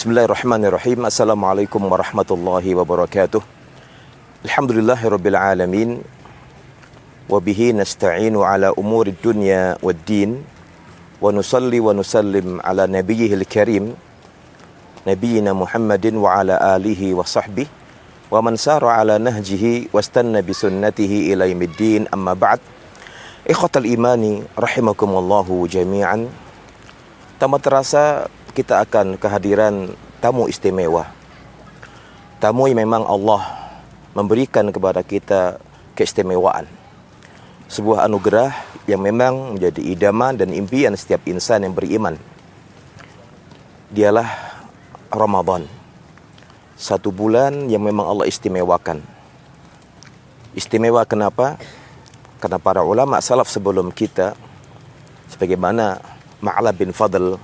Bismillahirrahmanirrahim. Assalamualaikum warahmatullahi wabarakatuh. Alhamdulillahirabbil alamin. Wa bihi nasta'inu ala umurid dunya waddin. Wa nusalli wa nusallim ala nabiyyihil karim nabiyyina Muhammadin wa ala alihi wa sahbihi wa man sara ala nahjihi wastanna bi sunnatihi ila yaumiddin. Amma ba'd. Ikhwatal imani rahimakumullahu jami'an. Tak terasa kita akan kehadiran tamu istimewa. Tamu yang memang Allah memberikan kepada kita keistimewaan. Sebuah anugerah yang memang menjadi idaman dan impian setiap insan yang beriman. Dialah Ramadan. Satu bulan yang memang Allah istimewakan. Istimewa kenapa? Karena para ulama salaf sebelum kita, sebagaimana Ma'la bin Fadl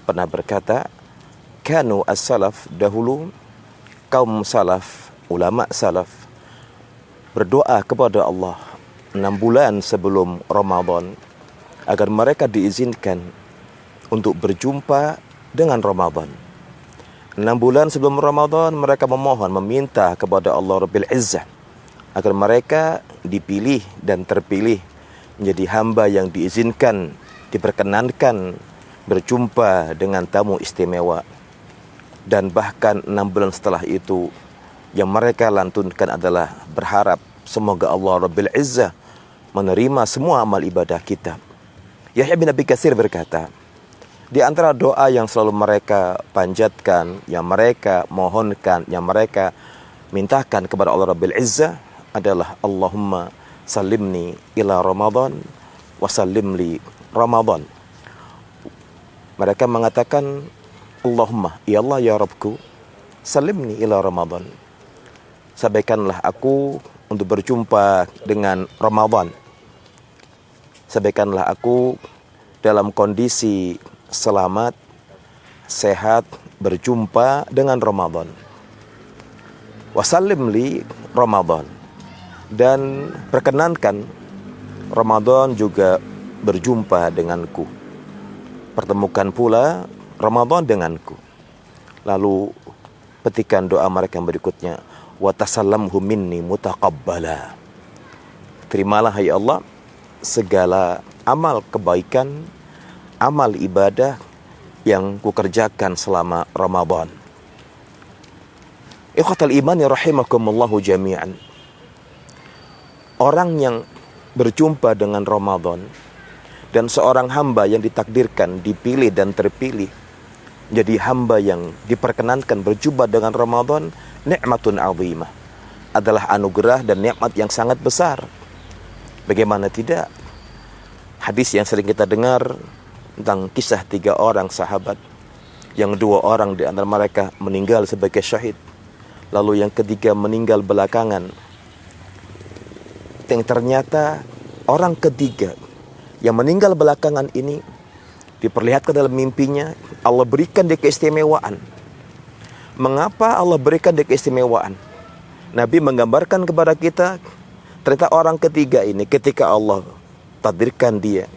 pernah berkata, kanu as-salaf, dahulu kaum salaf, ulama salaf berdoa kepada Allah 6 bulan sebelum Ramadan agar mereka diizinkan untuk berjumpa dengan Ramadan. 6 bulan sebelum Ramadan mereka memohon, meminta kepada Allah Rabbil Izzah agar mereka dipilih dan terpilih menjadi hamba yang diizinkan, diperkenankan berjumpa dengan tamu istimewa. Dan bahkan 6 bulan setelah itu yang mereka lantunkan adalah berharap semoga Allah Rabbil Izzah menerima semua amal ibadah kita. Yahya bin Abi Katsir berkata, di antara doa yang selalu mereka panjatkan, yang mereka mohonkan, yang mereka mintakan kepada Allah Rabbil Izzah adalah Allahumma salimni ila Ramadan wa salimli Ramadan. Mereka mengatakan, Allahumma, ya Allah ya Rabbku, salimni ila Ramadan. Sampaikanlah aku untuk berjumpa dengan Ramadan. Sampaikanlah aku dalam kondisi selamat, sehat, berjumpa dengan Ramadan. Wasallim li Ramadan. Dan perkenankan Ramadan juga berjumpa denganku. Pertemukan pula Ramadan denganku. Lalu petikan doa mereka yang berikutnya, wa tasallamhu minni mutaqabbala. Terimalah ya Allah segala amal kebaikan, amal ibadah yang kukerjakan selama Ramadan. Ikhwatal iman ya rahimakumullahu jami'an. Orang yang berjumpa dengan Ramadan dan seorang hamba yang ditakdirkan, dipilih dan terpilih jadi hamba yang diperkenankan berjumpa dengan Ramadan, nikmatun azimah, adalah anugerah dan nikmat yang sangat besar. Bagaimana tidak? Hadis yang sering kita dengar tentang kisah 3 orang sahabat, yang 2 orang di antara mereka meninggal sebagai syahid, lalu yang ketiga meninggal belakangan. Yang ternyata orang ketiga yang meninggal belakangan ini diperlihatkan dalam mimpinya, Allah berikan dia keistimewaan. Mengapa Allah berikan dia keistimewaan? Nabi menggambarkan kepada kita, ternyata orang ketiga ini ketika Allah takdirkan dia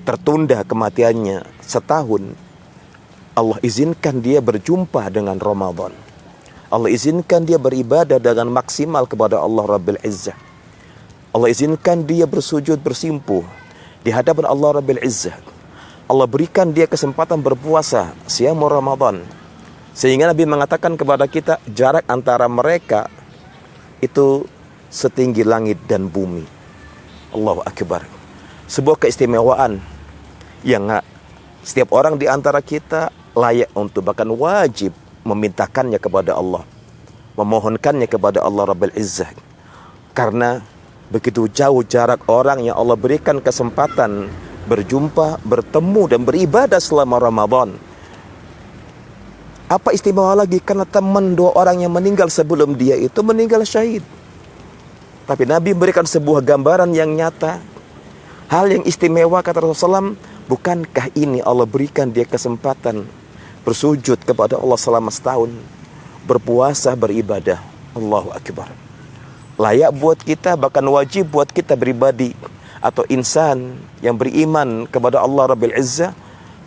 tertunda kematiannya setahun, Allah izinkan dia berjumpa dengan Ramadan. Allah izinkan dia beribadah dengan maksimal kepada Allah Rabbil Izzah. Allah izinkan dia bersujud bersimpuh di hadapan Allah Rabbil Izzah. Allah berikan dia kesempatan berpuasa siamu Ramadan. Sehingga Nabi mengatakan kepada kita, jarak antara mereka itu setinggi langit dan bumi. Allahu Akbar. Sebuah keistimewaan yang setiap orang di antara kita layak untuk, bahkan wajib memintakannya kepada Allah, memohonkannya kepada Allah Rabbil Izzah. Karena begitu jauh jarak orang yang Allah berikan kesempatan berjumpa, bertemu dan beribadah selama Ramadan. Apa istimewa lagi? Karena teman 2 orang yang meninggal sebelum dia itu meninggal syahid. Tapi Nabi memberikan sebuah gambaran yang nyata. Hal yang istimewa, kata Rasulullah SAW, bukankah ini Allah berikan dia kesempatan bersujud kepada Allah selama setahun, berpuasa, beribadah. Allahu Akbar. Layak buat kita, bahkan wajib buat kita pribadi atau insan yang beriman kepada Allah Rabbil Izzah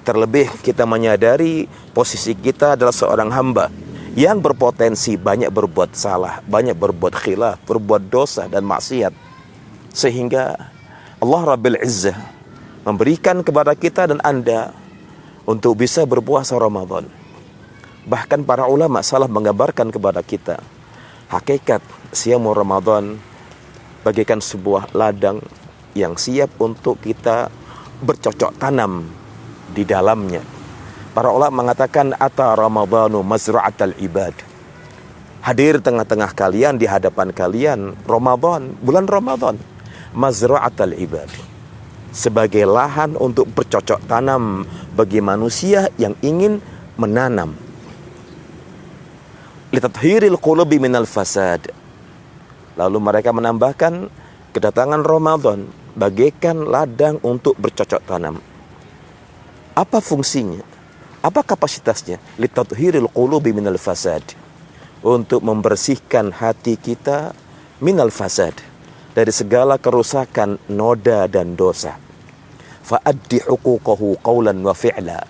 Terlebih kita menyadari posisi kita adalah seorang hamba yang berpotensi banyak berbuat salah, banyak berbuat khilaf, berbuat dosa dan maksiat. Sehingga Allah Rabbil Izzah memberikan kepada kita dan Anda untuk bisa berpuasa Ramadan. Bahkan para ulama salah menggambarkan kepada kita hakikat siamu Ramadan bagaikan sebuah ladang yang siap untuk kita bercocok tanam di dalamnya. Para ulama mengatakan ata Ramadhanu mazra'atal ibad. Hadir tengah-tengah kalian, di hadapan kalian Ramadan, bulan Ramadan, mazra'atal ibad, sebagai lahan untuk bercocok tanam bagi manusia yang ingin menanam. Litathhiril qulubi minal fasad. Lalu mereka menambahkan kedatangan Ramadan bagaikan ladang untuk bercocok tanam. Apa fungsinya? Apa kapasitasnya? Litathhiril qulubi minal fasad. Untuk membersihkan hati kita minal fasad, dari segala kerusakan, noda dan dosa. Fa'addi huquqahu qawlan wa fi'la.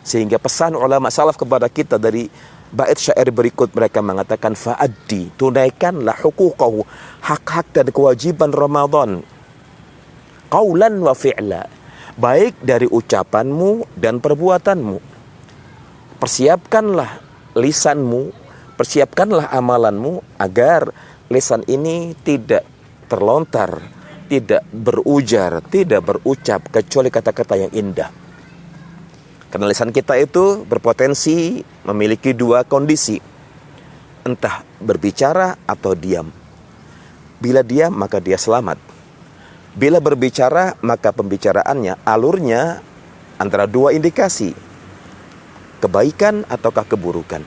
Sehingga pesan ulama salaf kepada kita dari bait syair berikut, mereka mengatakan fa'addi, tunaikanlah huquqahu, hak-hak dan kewajiban Ramadan, qawlan wa fi'la, baik dari ucapanmu dan perbuatanmu. Persiapkanlah lisanmu, persiapkanlah amalanmu agar lisan ini tidak terlontar, tidak berujar, tidak berucap kecuali kata-kata yang indah. Karena lisan kita itu berpotensi memiliki dua kondisi, entah berbicara atau diam. Bila diam maka dia selamat. Bila berbicara maka pembicaraannya, alurnya antara dua indikasi, kebaikan ataukah keburukan.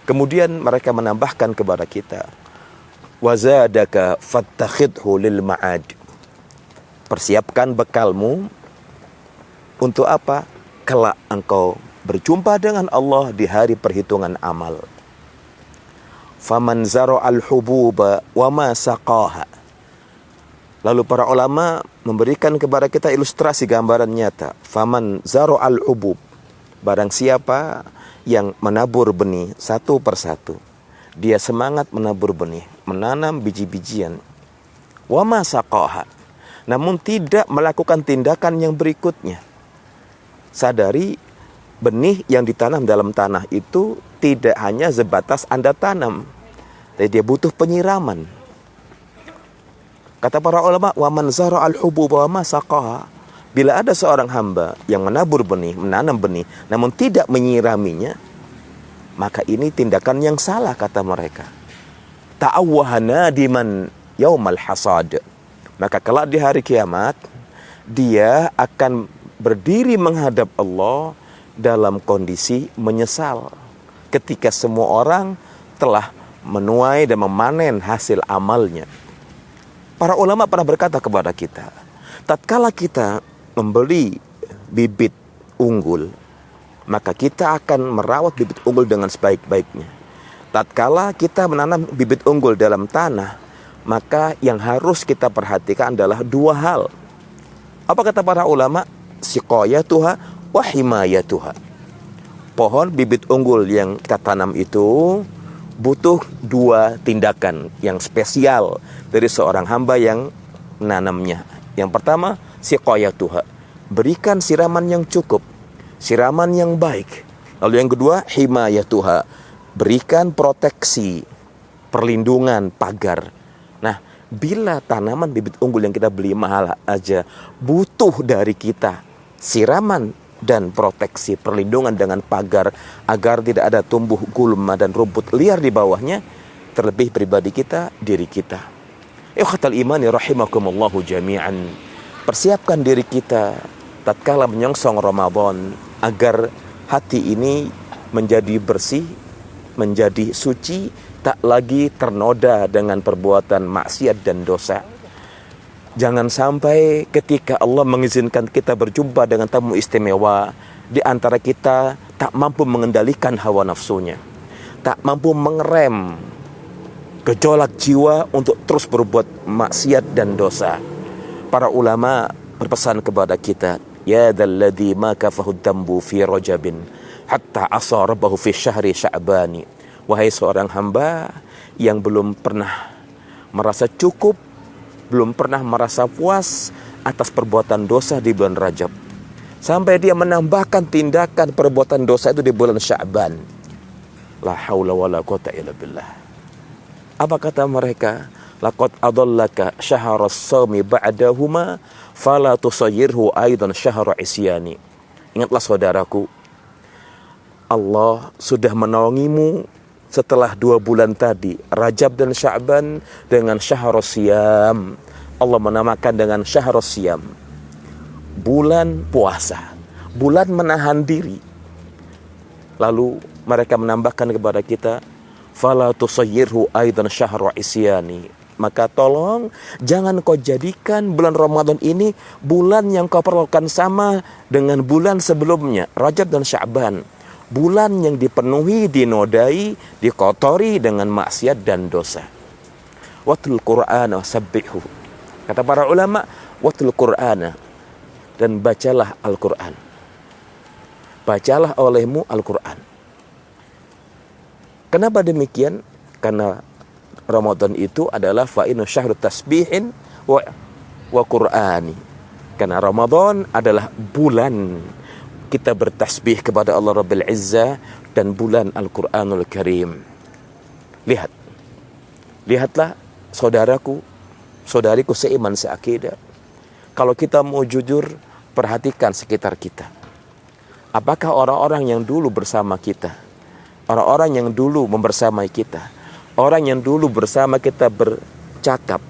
Kemudian mereka menambahkan kepada kita, wazadaka fattakhidhu lil ma'ad. Persiapkan bekalmu untuk apa? Kelak engkau berjumpa dengan Allah di hari perhitungan amal. Faman zara'al hububa wa ma saqaha. Lalu para ulama memberikan kepada kita ilustrasi gambaran nyata. Faman zara'al hubub. Barang siapa yang menabur benih satu persatu, dia semangat menabur benih, menanam biji-bijian. Wa ma saqaha. Namun tidak melakukan tindakan yang berikutnya. Sadari benih yang ditanam dalam tanah itu tidak hanya sebatas Anda tanam, tapi dia butuh penyiraman. Kata para ulama, wa man zara'al hubub wa ma saqaha. Bila ada seorang hamba yang menabur benih, menanam benih, namun tidak menyiraminya, maka ini tindakan yang salah, kata mereka. Ta'awwaha nadiman yaumal hasad. Maka kelak di hari kiamat, dia akan berdiri menghadap Allah dalam kondisi menyesal ketika semua orang telah menuai dan memanen hasil amalnya. Para ulama pernah berkata kepada kita, tatkala kita membeli bibit unggul, maka kita akan merawat bibit unggul dengan sebaik-baiknya. Tatkala kita menanam bibit unggul dalam tanah, maka yang harus kita perhatikan adalah dua hal. Apa kata para ulama? Siqayatuha wa himayatuha. Pohon bibit unggul yang kita tanam itu butuh dua tindakan yang spesial dari seorang hamba yang menanamnya. Yang pertama, siqayatuha, berikan siraman yang cukup, siraman yang baik. Lalu yang kedua, himayatuha, berikan proteksi, perlindungan, pagar. Nah, bila tanaman bibit unggul yang kita beli mahal aja butuh dari kita siraman dan proteksi, perlindungan dengan pagar agar tidak ada tumbuh gulma dan rumput liar di bawahnya, terlebih pribadi kita, diri kita. Ikhwatal imani rahimakumullahu jami'an. Persiapkan diri kita tatkala menyongsong Ramadan agar hati ini menjadi bersih, menjadi suci, tak lagi ternoda dengan perbuatan maksiat dan dosa. Jangan sampai ketika Allah mengizinkan kita berjumpa dengan tamu istimewa, di antara kita tak mampu mengendalikan hawa nafsunya, tak mampu mengerem gejolak jiwa untuk terus berbuat maksiat dan dosa. Para ulama berpesan kepada kita, Ya dzalladzi ma kafahu dambu fi rajabin hatta asa rabbahu fi syahri sya'bani. Wahai seorang hamba yang belum pernah merasa cukup, belum pernah merasa puas atas perbuatan dosa di bulan Rajab, sampai dia menambahkan tindakan perbuatan dosa itu di bulan Sya'ban. La haula wala quwata illa billah. Apa kata mereka? Laqad adallaka syahras shaumi ba'dahuma fala tusayyirhu aidan syahra isyani. Ingatlah saudaraku, Allah sudah menaungimu setelah 2 bulan tadi, Rajab dan Sya'ban, dengan syahrus siyam. Allah menamakan dengan syahrus siyam, bulan puasa, bulan menahan diri. Lalu mereka menambahkan kepada kita, fala tusayyirhu aidan syahra isyani. Maka tolong jangan kau jadikan bulan Ramadan ini bulan yang kau perlakukan sama dengan bulan sebelumnya, Rajab dan Sya'ban. Bulan yang dipenuhi, dinodai, dikotori dengan maksiat dan dosa. Watul Qur'ana wasabbihu. Kata para ulama, watul Qur'ana, dan bacalah Al-Quran. Bacalah olehmu Al-Quran. Kenapa demikian? Karena Ramadan itu adalah fa'inu syahrut tasbihin wa Qur'ani. Karena Ramadan adalah bulan kita bertasbih kepada Allah Rabbil Izzah dan bulan Al-Quranul Karim. Lihatlah saudaraku, saudariku seiman seakidah. Kalau kita mau jujur, perhatikan sekitar kita. Apakah orang-orang yang dulu bersama kita, orang-orang yang dulu membersamai kita, orang yang dulu bersama kita bercakap,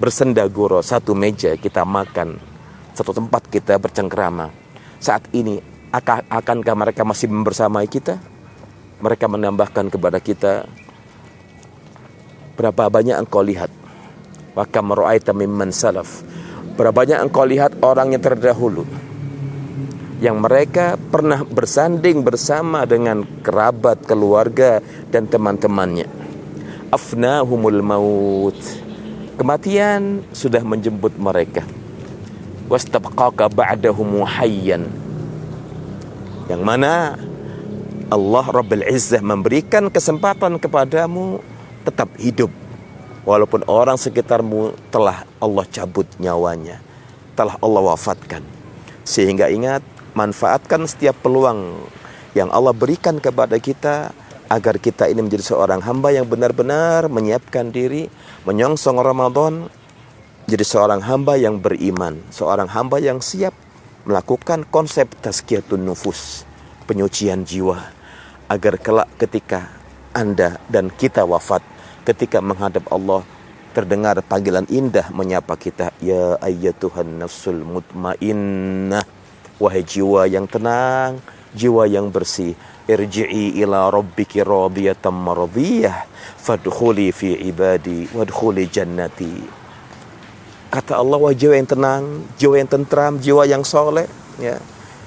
bersendaguro, satu meja kita makan, satu tempat kita bercengkrama, saat ini akankah mereka masih membersamai kita? Mereka menambahkan kepada kita, berapa banyak engkau lihat, wa kam ra'aita mimman salaf, berapa banyak engkau lihat orang yang terdahulu yang mereka pernah bersanding bersama dengan kerabat, keluarga dan teman-temannya. Afnahumul maut, kematian sudah menjemput mereka. Wastabqaka ba'dahum hayyan, yang mana Allah Rabbil Izzah memberikan kesempatan kepadamu tetap hidup walaupun orang sekitarmu telah Allah cabut nyawanya, telah Allah wafatkan. Sehingga ingat, manfaatkan setiap peluang yang Allah berikan kepada kita agar kita ini menjadi seorang hamba yang benar-benar menyiapkan diri menyongsong Ramadan, jadi seorang hamba yang beriman, seorang hamba yang siap melakukan konsep tazkiyatun nufus, penyucian jiwa, agar kelak ketika Anda dan kita wafat, ketika menghadap Allah, terdengar panggilan indah menyapa kita, ya ayyatuhan nafsul mutmainnah, wahai jiwa yang tenang, jiwa yang bersih, irji'i ila rabbiki radiyatan mardiyah fadkhuli fi ibadi wadkhuli jannati. Kata Allah, wahai jiwa yang tenang, jiwa yang tentram, jiwa yang soleh, ya,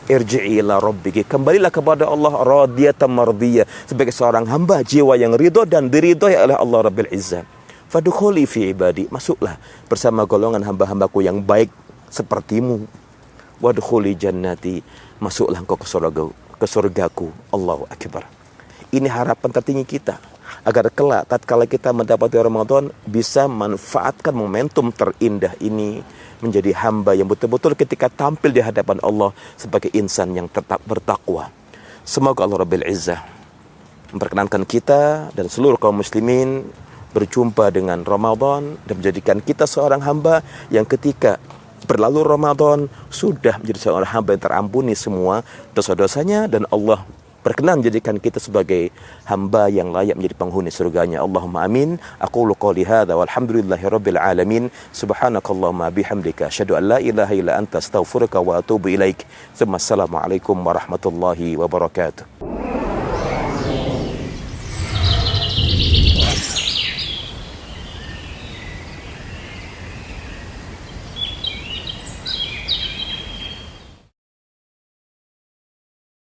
irji'i ila rabbiki, kembalilah kepada Allah radiyatan mardiyah, sebagai seorang hamba jiwa yang ridho dan diridhoi oleh Allah Rabbil Izzah. Fadkhuli fi ibadi, masuklah bersama golongan hamba-hambaku yang baik sepertimu. Wadkhuli jannati, masuklah engkau ke surgaku. Allahu Akbar. Ini harapan tertinggi kita, agar kelak tatkala kita mendapati Ramadan bisa manfaatkan momentum terindah ini menjadi hamba yang betul-betul ketika tampil di hadapan Allah sebagai insan yang tetap bertakwa. Semoga Allah Rabbil Izzah memperkenankan kita dan seluruh kaum muslimin berjumpa dengan Ramadan dan menjadikan kita seorang hamba yang ketika berlalu Ramadan sudah menjadi seorang hamba yang terampuni semua dosa-dosanya, dan Allah berkenan menjadikan kita sebagai hamba yang layak menjadi penghuni surganya. Allahumma amin. Aqulu qouli hadza walhamdulillahi rabbil alamin. Subhanakallahumma bihamdika asyhadu an la ilaha illa anta astaghfiruka wa atubu ilaik. Assalamualaikum warahmatullahi wabarakatuh.